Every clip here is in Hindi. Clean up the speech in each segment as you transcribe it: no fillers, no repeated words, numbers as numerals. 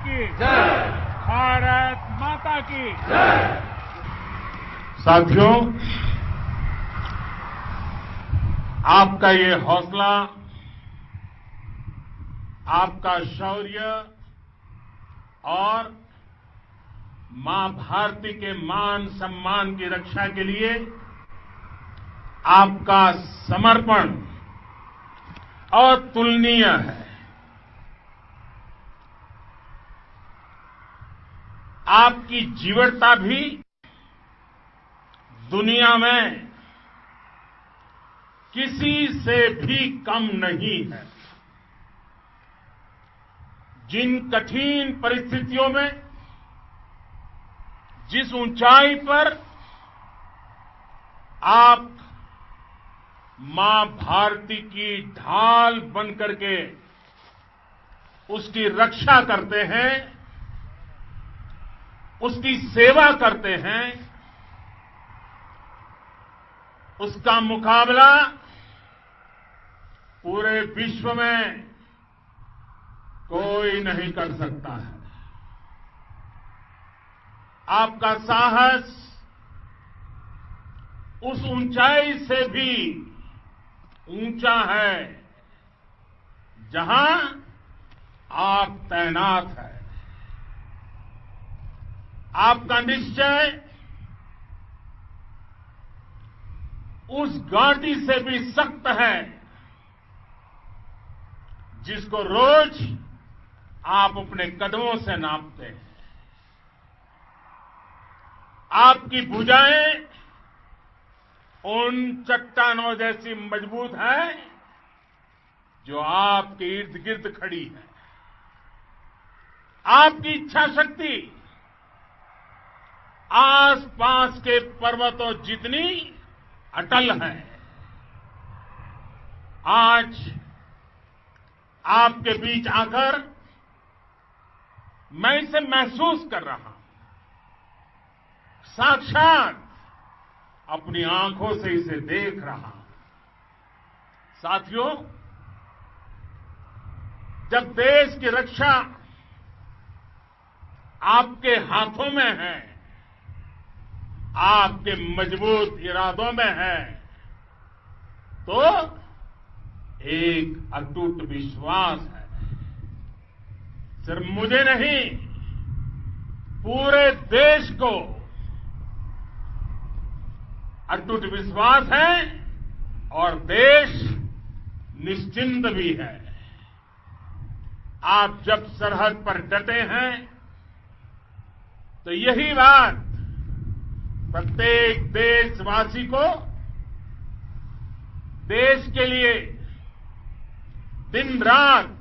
की जय। भारत माता की जय। साथियों, आपका ये हौसला, आपका शौर्य और मां भारती के मान सम्मान की रक्षा के लिए आपका समर्पण अतुलनीय है। आपकी जीवटता भी दुनिया में किसी से भी कम नहीं है। जिन कठिन परिस्थितियों में, जिस ऊंचाई पर आप मां भारती की ढाल बनकर के उसकी रक्षा करते हैं, उसकी सेवा करते हैं, उसका मुकाबला पूरे विश्व में कोई नहीं कर सकता है। आपका साहस उस ऊंचाई से भी ऊंचा है जहां आप तैनात हैं। आपका निश्चय उस घाटी से भी सख्त है जिसको रोज आप अपने कदमों से नापते हैं। आपकी भुजाएं उन चट्टानों जैसी मजबूत है जो आपके इर्द गिर्द खड़ी है। आपकी इच्छा शक्ति आसपास के पर्वतों जितनी अटल है। आज आपके बीच आकर मैं इसे महसूस कर रहा हूं, साक्षात अपनी आंखों से इसे देख रहा हूं। साथियों, जब देश की रक्षा आपके हाथों में है, आपके मजबूत इरादों में है, तो एक अटूट विश्वास है। सिर्फ मुझे नहीं, पूरे देश को अटूट विश्वास है और देश निश्चिंत भी है। आप जब सरहद पर डटे हैं तो यही बात प्रत्येक देशवासी को देश के लिए दिन रात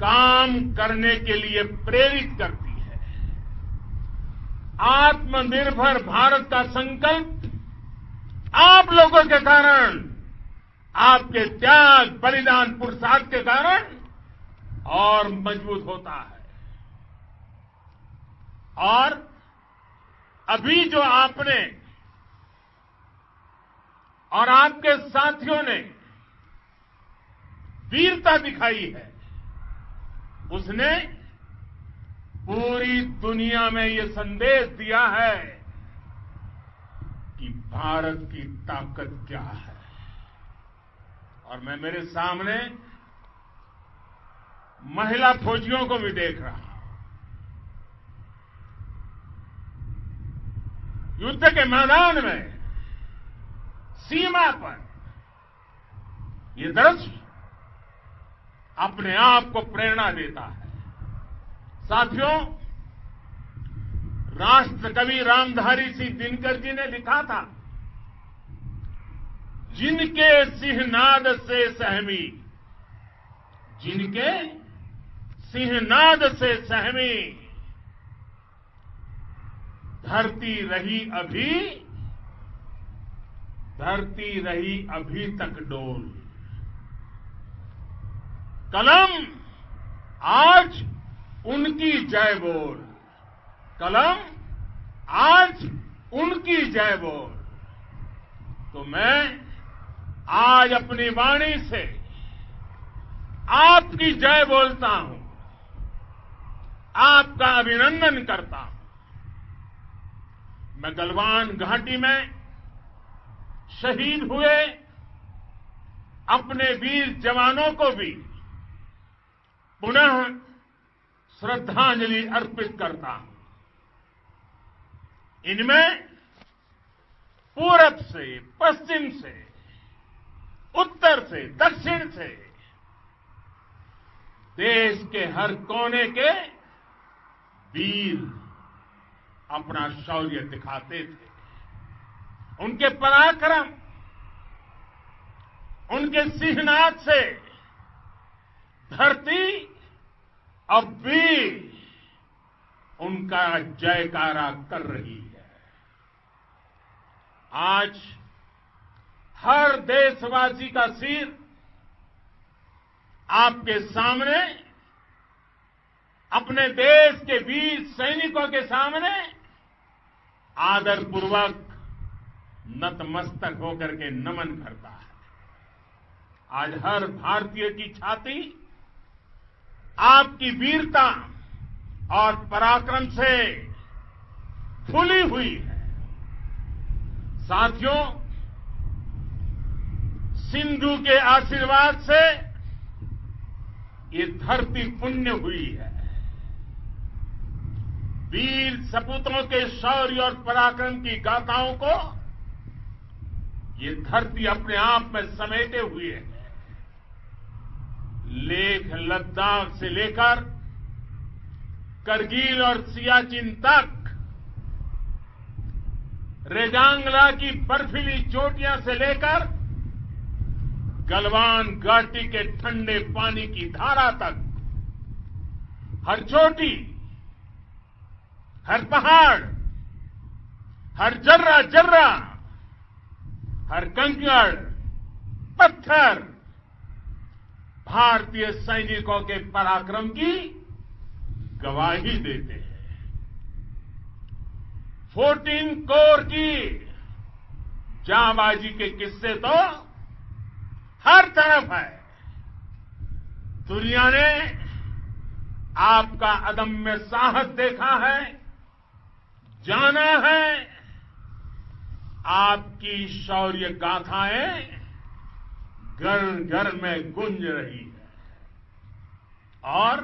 काम करने के लिए प्रेरित करती है। आत्मनिर्भर भारत का संकल्प आप लोगों के कारण, आपके त्याग, बलिदान, पुरुषार्थ के कारण और मजबूत होता है। और अभी जो आपने और आपके साथियों ने वीरता दिखाई है, उसने पूरी दुनिया में ये संदेश दिया है कि भारत की ताकत क्या है। और मैं मेरे सामने महिला फौजियों को भी देख रहा हूं। युद्ध के मैदान में, सीमा पर, ये दृश्य अपने आप को प्रेरणा देता है। साथियों, राष्ट्र कवि रामधारी सिंह दिनकर जी ने लिखा था, जिनके सिंहनाद से सहमी, जिनके सिंहनाद से सहमी, धरती रही अभी तक डोल। कलम आज उनकी जय बोल, कलम आज उनकी जय बोल। तो मैं आज अपनी वाणी से आपकी जय बोलता हूं। आपका अभिनंदन करता हूं। मैं गलवान घाटी में शहीद हुए अपने वीर जवानों को भी पुनः श्रद्धांजलि अर्पित करता हूं। इनमें पूरब से, पश्चिम से, उत्तर से, दक्षिण से देश के हर कोने के वीर अपना शौर्य दिखाते थे। उनके पराक्रम, उनके सिंहनाद से धरती अब भी उनका जयकारा कर रही है। आज हर देशवासी का सिर आपके सामने, अपने देश के वीर सैनिकों के सामने आदरपूर्वक नतमस्तक होकर के नमन करता है। आज हर भारतीय की छाती आपकी वीरता और पराक्रम से फूली हुई है। साथियों, सिंधु के आशीर्वाद से ये धरती पुण्य हुई है। वीर सपूतों के शौर्य और पराक्रम की गाथाओं को ये धरती अपने आप में समेटे हुए है। लेह लद्दाख से लेकर करगिल और सियाचिन तक, रेजांगला की बर्फीली चोटियां से लेकर गलवान घाटी के ठंडे पानी की धारा तक, हर चोटी, हर पहाड़, हर जर्रा जर्रा, हर कंकड़, पत्थर भारतीय सैनिकों के पराक्रम की गवाही देते हैं। 14 कोर की जांबाजी के किस्से तो हर तरफ है। दुनिया ने आपका अदम्य साहस देखा है, जाना है। आपकी शौर्य गाथाएं घर घर में गूंज रही है और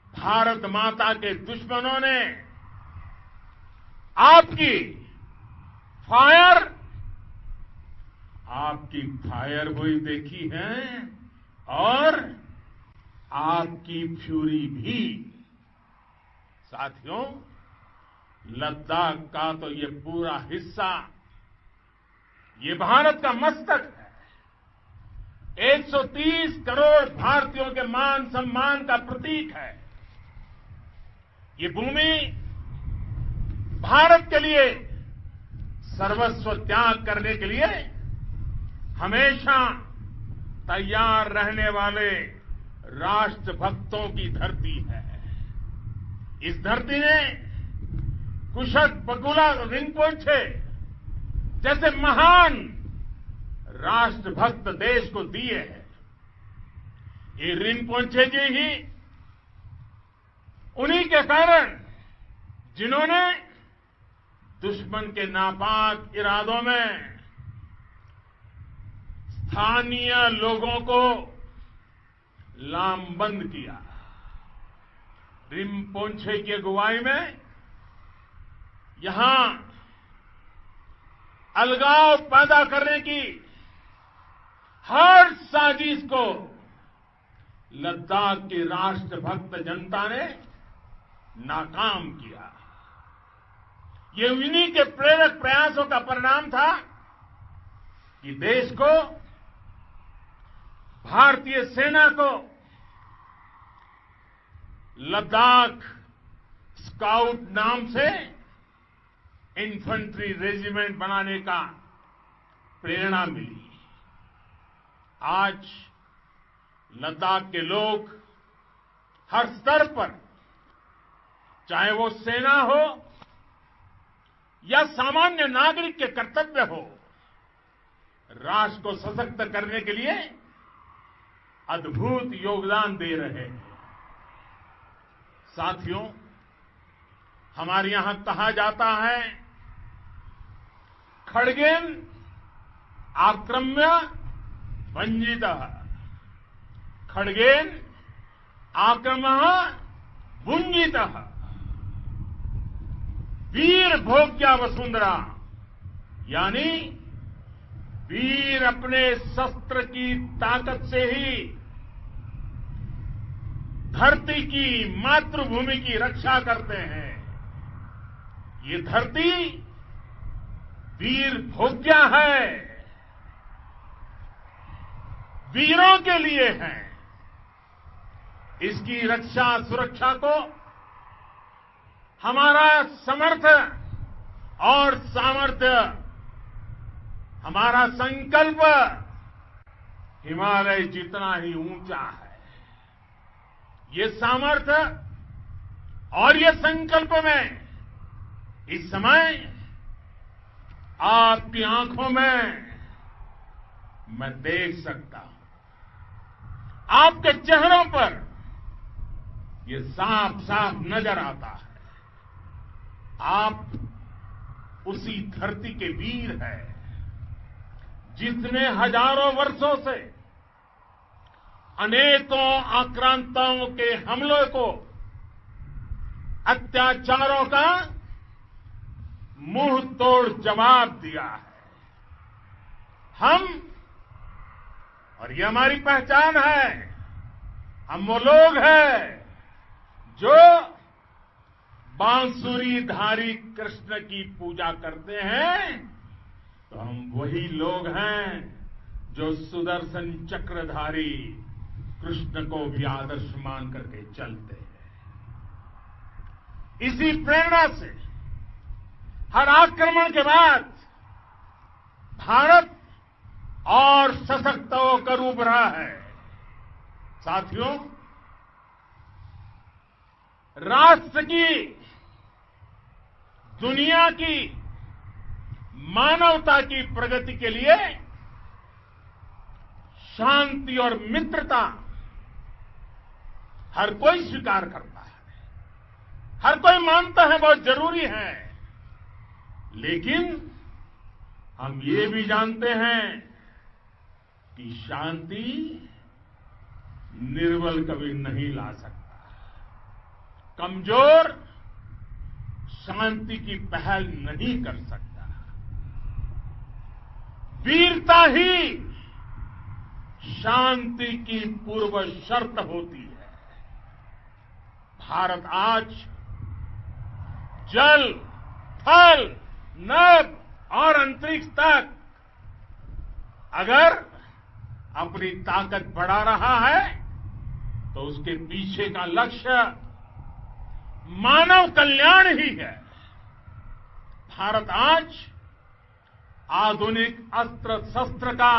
भारत माता के दुश्मनों ने आपकी फायर हुई देखी है और आपकी फ्यूरी भी। साथियों, लद्दाख का तो ये पूरा हिस्सा ये भारत का मस्तक है। 130 करोड़ भारतीयों के मान सम्मान का प्रतीक है। ये भूमि भारत के लिए सर्वस्व त्याग करने के लिए हमेशा तैयार रहने वाले राष्ट्रभक्तों की धरती है। इस धरती ने कुशक बकुला रिंपोचे जैसे महान राष्ट्रभक्त देश को दिए हैं। ये रिंपोचे जी ही उन्हीं के कारण जिन्होंने दुश्मन के नापाक इरादों में स्थानीय लोगों को लामबंद किया। रिंपोचे की अगुवाई में यहां अलगाव पैदा करने की हर साजिश को लद्दाख की राष्ट्रभक्त जनता ने नाकाम किया। ये उन्हीं के प्रेरक प्रयासों का परिणाम था कि देश को, भारतीय सेना को लद्दाख स्काउट नाम से इन्फेंट्री रेजिमेंट बनाने का प्रेरणा मिली। आज लद्दाख के लोग हर स्तर पर, चाहे वो सेना हो या सामान्य नागरिक के कर्तव्य हो, राष्ट्र को सशक्त करने के लिए अद्भुत योगदान दे रहे हैं। साथियों, हमारे यहां कहा जाता है, खड्गेन आक्रम्य भंजितः, खड्गेन आक्रम्य भुंजितः। वीर भोग्या वसुंधरा, यानी वीर अपने शस्त्र की ताकत से ही धरती की, मातृभूमि की रक्षा करते हैं। ये धरती वीर भोग्या है, वीरों के लिए है। इसकी रक्षा सुरक्षा को हमारा समर्थ और सामर्थ्य, हमारा संकल्प हिमालय जितना ही ऊंचा है। ये सामर्थ्य और ये संकल्प में इस समय आपकी आंखों में मैं देख सकता हूं, आपके चेहरों पर ये साफ साफ नजर आता है। आप उसी धरती के वीर हैं जिसने हजारों वर्षों से अनेकों आक्रांताओं के हमलों को, अत्याचारों का मुंह तोड़ जवाब दिया है। हम, और ये हमारी पहचान है, हम वो लोग हैं जो बांसुरीधारी कृष्ण की पूजा करते हैं, तो हम वही लोग हैं जो सुदर्शन चक्रधारी कृष्ण को भी आदर्श मान करके चलते हैं। इसी प्रेरणा से हर आक्रमण के बाद भारत और सशक्त होकर उभरा है। साथियों, राष्ट्र की, दुनिया की, मानवता की प्रगति के लिए शांति और मित्रता हर कोई स्वीकार करता है, हर कोई मानता है बहुत जरूरी है। लेकिन हम ये भी जानते हैं कि शांति निर्बल कभी नहीं ला सकता। कमजोर शांति की पहल नहीं कर सकता। वीरता ही शांति की पूर्व शर्त होती है। भारत आज जल, थल, नभ और अंतरिक्ष तक अगर अपनी ताकत बढ़ा रहा है तो उसके पीछे का लक्ष्य मानव कल्याण ही है। भारत आज आधुनिक अस्त्र शस्त्र का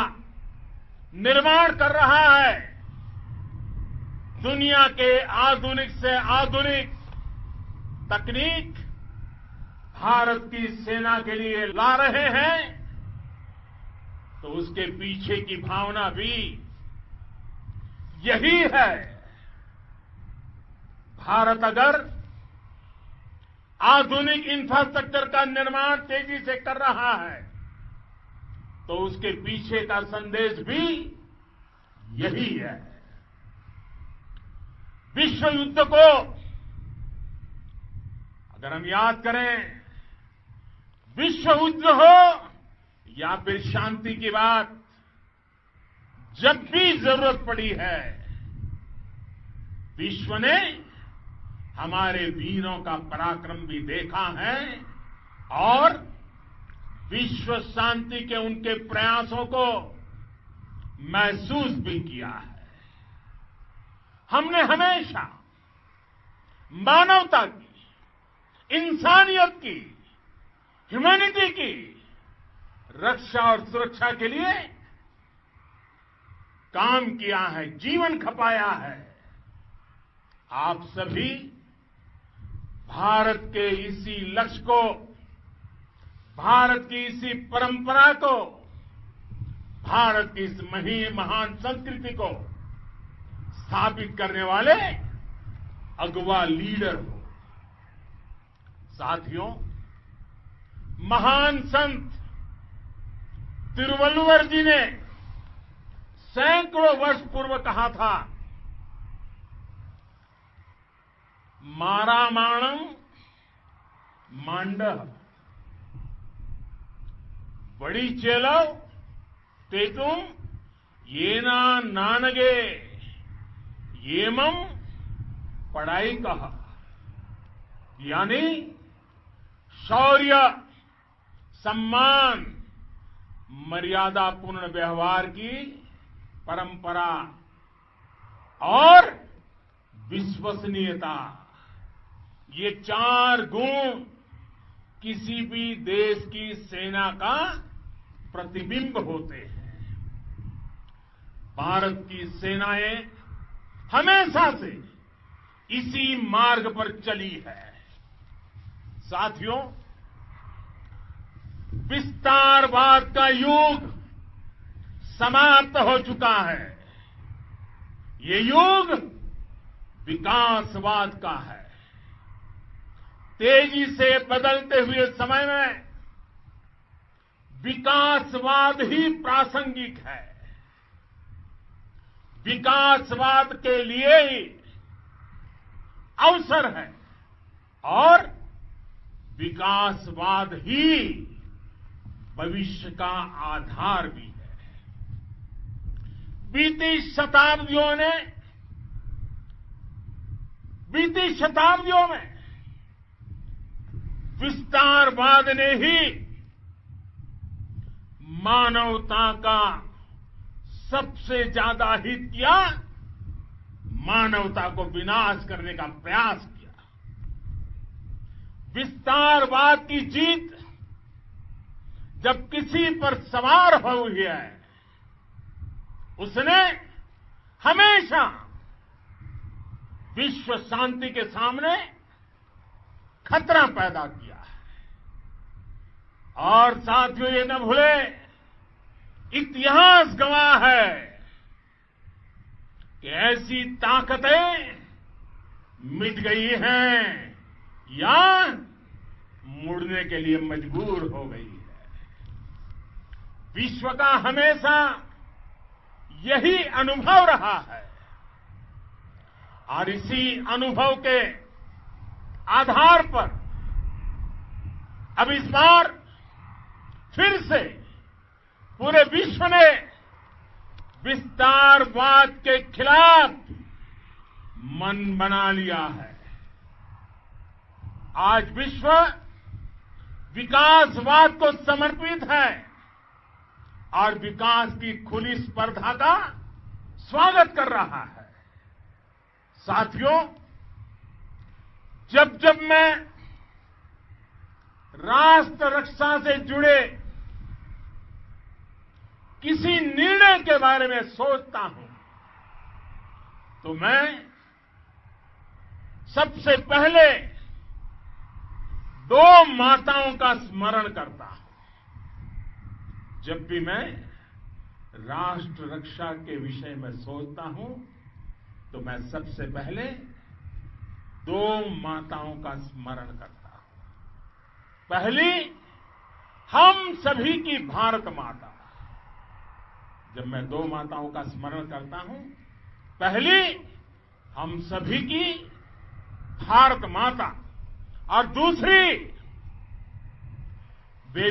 निर्माण कर रहा है। दुनिया के आधुनिक से आधुनिक तकनीक भारत की सेना के लिए ला रहे हैं, तो उसके पीछे की भावना भी यही है। भारत अगर आधुनिक इंफ्रास्ट्रक्चर का निर्माण तेजी से कर रहा है तो उसके पीछे का संदेश भी यही है। विश्व युद्ध को अगर हम याद करें, विश्व युद्ध हो या फिर शांति की बात, जब भी जरूरत पड़ी है, विश्व ने हमारे वीरों का पराक्रम भी देखा है और विश्व शांति के उनके प्रयासों को महसूस भी किया है। हमने हमेशा मानवता की, इंसानियत की, ह्यूमैनिटी की रक्षा और सुरक्षा के लिए काम किया है, जीवन खपाया है। आप सभी भारत के इसी लक्ष्य को, भारत की इसी परंपरा को, भारत की इस महान संस्कृति को स्थापित करने वाले अगवा लीडर हो। साथियों, महान संत तिरुवल्लुवर जी ने सैकड़ों वर्ष पूर्व कहा था, मारामाणम मांडह बड़ी चेलव तेतुम येना नानगे येमम पढ़ाई कहा, यानी शौर्य, सम्मान, मर्यादापूर्ण व्यवहार की परंपरा और विश्वसनीयता, ये 4 गुण किसी भी देश की सेना का प्रतिबिंब होते हैं। भारत की सेनाएं हमेशा से इसी मार्ग पर चली है। साथियों, विस्तारवाद का युग समाप्त हो चुका है। ये युग विकासवाद का है। तेजी से बदलते हुए समय में विकासवाद ही प्रासंगिक है। विकासवाद के लिए ही अवसर है और विकासवाद ही भविष्य का आधार भी है। बीती शताब्दियों में विस्तारवाद ने ही मानवता का सबसे ज्यादा हित किया, मानवता को विनाश करने का प्रयास किया। विस्तारवाद की जीत जब किसी पर सवार हुई है, उसने हमेशा विश्व शांति के सामने खतरा पैदा किया है। और साथियों, ये न भूले, इतिहास गवाह है कि ऐसी ताकतें मिट गई हैं या मुड़ने के लिए मजबूर हो गई है। विश्व का हमेशा यही अनुभव रहा है और इसी अनुभव के आधार पर अब इस बार फिर से पूरे विश्व ने विस्तारवाद के खिलाफ मन बना लिया है। आज विश्व विकासवाद को समर्पित है और विकास की खुली स्पर्धा का स्वागत कर रहा है। साथियों, जब जब मैं राष्ट्र रक्षा से जुड़े किसी निर्णय के बारे में सोचता हूं, तो मैं सबसे पहले 2 माताओं का स्मरण करता हूं। जब भी मैं राष्ट्र रक्षा के विषय में सोचता हूं, तो मैं सबसे पहले 2 माताओं का स्मरण करता हूं। पहली, हम सभी की भारत माता। जब मैं 2 माताओं का स्मरण करता हूं, पहली हम सभी की भारत माता और दूसरी वे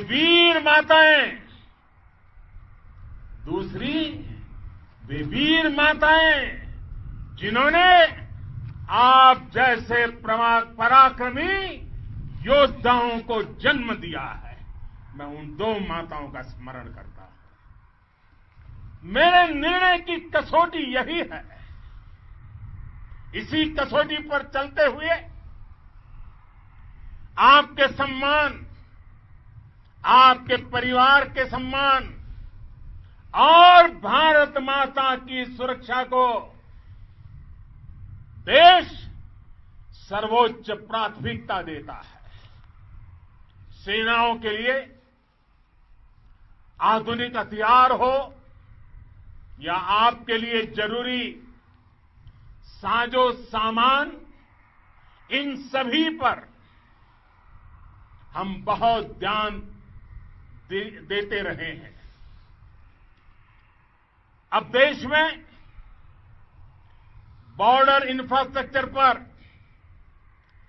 वीर माताएं, जिन्होंने आप जैसे पराक्रमी योद्धाओं को जन्म दिया है। मैं उन 2 माताओं का स्मरण करता हूं। मेरे निर्णय की कसौटी यही है। इसी कसौटी पर चलते हुए आपके सम्मान, आपके परिवार के सम्मान और भारत माता की सुरक्षा को देश सर्वोच्च प्राथमिकता देता है। सेनाओं के लिए आधुनिक हथियार हो या आपके लिए जरूरी साजो सामान इन सभी पर हम बहुत ध्यान देते रहे हैं। अब देश में बॉर्डर इंफ्रास्ट्रक्चर पर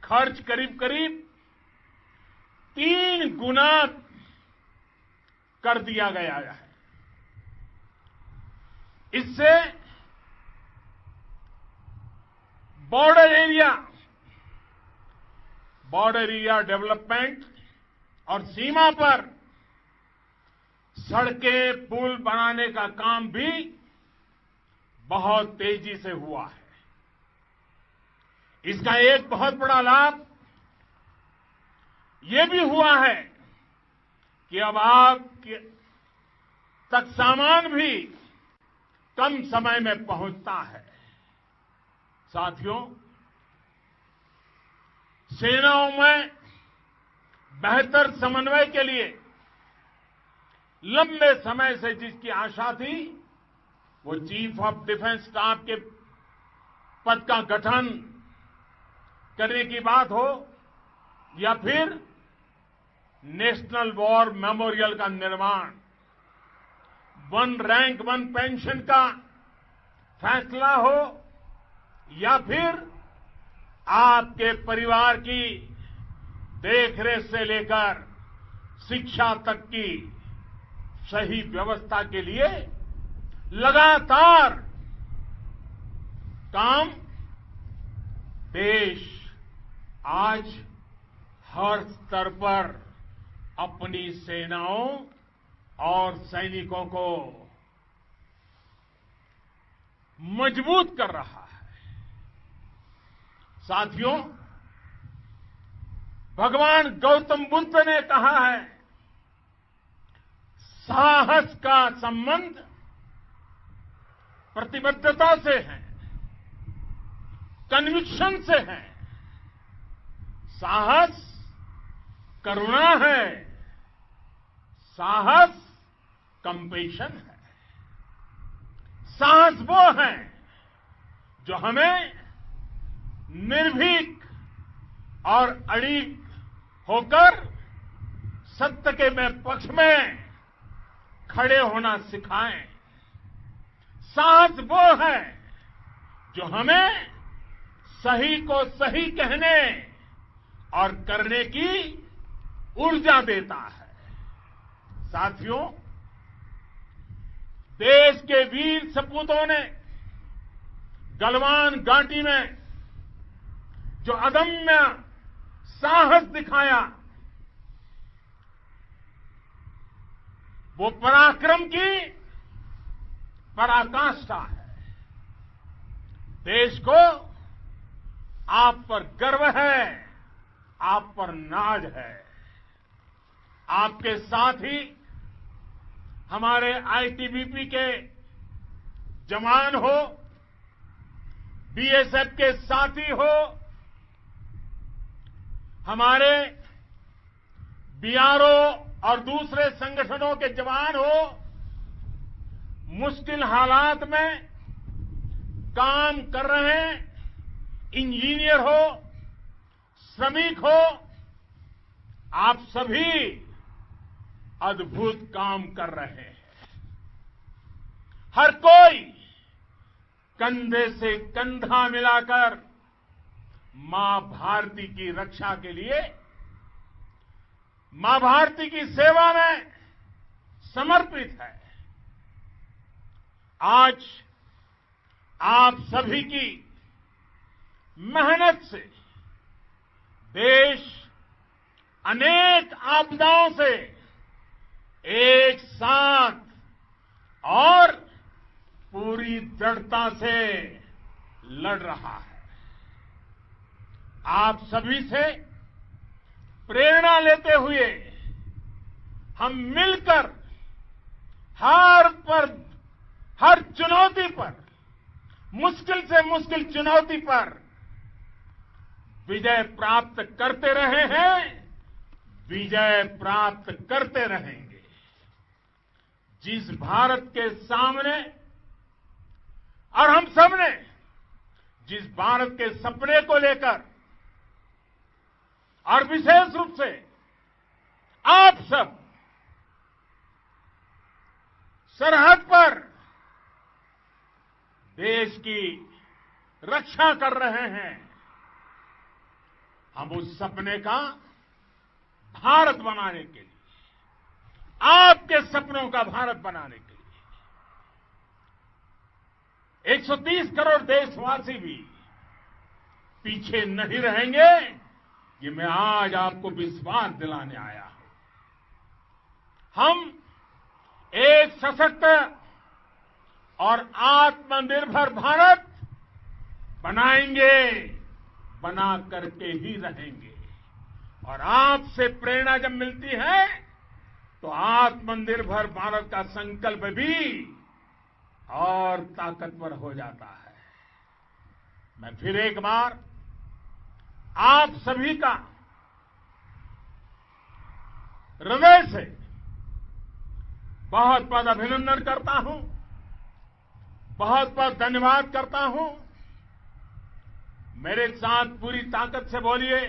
खर्च करीब करीब 3 गुना कर दिया गया है। इससे बॉर्डर एरिया डेवलपमेंट और सीमा पर सड़कें पुल बनाने का काम भी बहुत तेजी से हुआ है। इसका एक बहुत बड़ा लाभ ये भी हुआ है कि अब आप तक सामान भी कम समय में पहुंचता है। साथियों, सेनाओं में बेहतर समन्वय के लिए लंबे समय से जिसकी आशा थी, वो चीफ ऑफ डिफेंस स्टाफ के पद का गठन करने की बात हो या फिर नेशनल वॉर मेमोरियल का निर्माण, 1 रैंक 1 पेंशन का फैसला हो या फिर आपके परिवार की देखरेख से लेकर शिक्षा तक की सही व्यवस्था के लिए लगातार काम देश आज हर स्तर पर अपनी सेनाओं और सैनिकों को मजबूत कर रहा है। साथियों, भगवान गौतम बुद्ध ने कहा है, साहस का संबंध प्रतिबद्धता से है, कन्विक्शन से है। साहस करुणा है, साहस कंपेशन है। साहस वो है जो हमें निर्भीक और अड़िग होकर सत्य के पक्ष में खड़े होना सिखाएं। साहस वो है जो हमें सही को सही कहने और करने की ऊर्जा देता है। साथियों, देश के वीर सपूतों ने गलवान घाटी में जो अदम्य साहस दिखाया, वो पराक्रम की पराकाष्ठा है। देश को आप पर गर्व है, आप पर नाज है। आपके साथ ही हमारे आईटीबीपी के जवान हो, बीएसएफ के साथी हो, हमारे बीआरओ और दूसरे संगठनों के जवान हो, मुश्किल हालात में काम कर रहे इंजीनियर हो, श्रमिक हो, आप सभी अद्भुत काम कर रहे हैं। हर कोई कंधे से कंधा मिलाकर मां भारती की रक्षा के लिए, मां भारती की सेवा में समर्पित है। आज आप सभी की मेहनत से देश अनेक आपदाओं से एक साथ और पूरी दृढ़ता से लड़ रहा है। आप सभी से प्रेरणा लेते हुए हम मिलकर हर चुनौती पर, मुश्किल से मुश्किल चुनौती पर विजय प्राप्त करते रहे हैं, विजय प्राप्त करते रहेंगे। जिस भारत के सामने और हम सबने जिस भारत के सपने को लेकर और विशेष रूप से आप सब सरहद पर देश की रक्षा कर रहे हैं। हम उस सपने का भारत बनाने के लिए, आपके सपनों का भारत बनाने के लिए 130 करोड़ देशवासी भी पीछे नहीं रहेंगे, ये मैं आज आपको विश्वास दिलाने आया हूं। हम एक सशक्त और आत्मनिर्भर भारत बनाएंगे, बना करके ही रहेंगे। और आपसे प्रेरणा जब मिलती है तो आत्मनिर्भर भारत का संकल्प भी और ताकतवर हो जाता है। मैं फिर एक बार आप सभी का हृदय से बहुत बहुत अभिनंदन करता हूं, बहुत बहुत धन्यवाद करता हूं। मेरे साथ पूरी ताकत से बोलिए,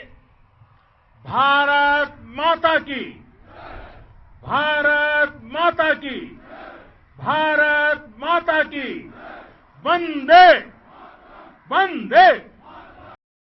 भारत माता की, भारत माता की, भारत माता की, वंदे वंदे।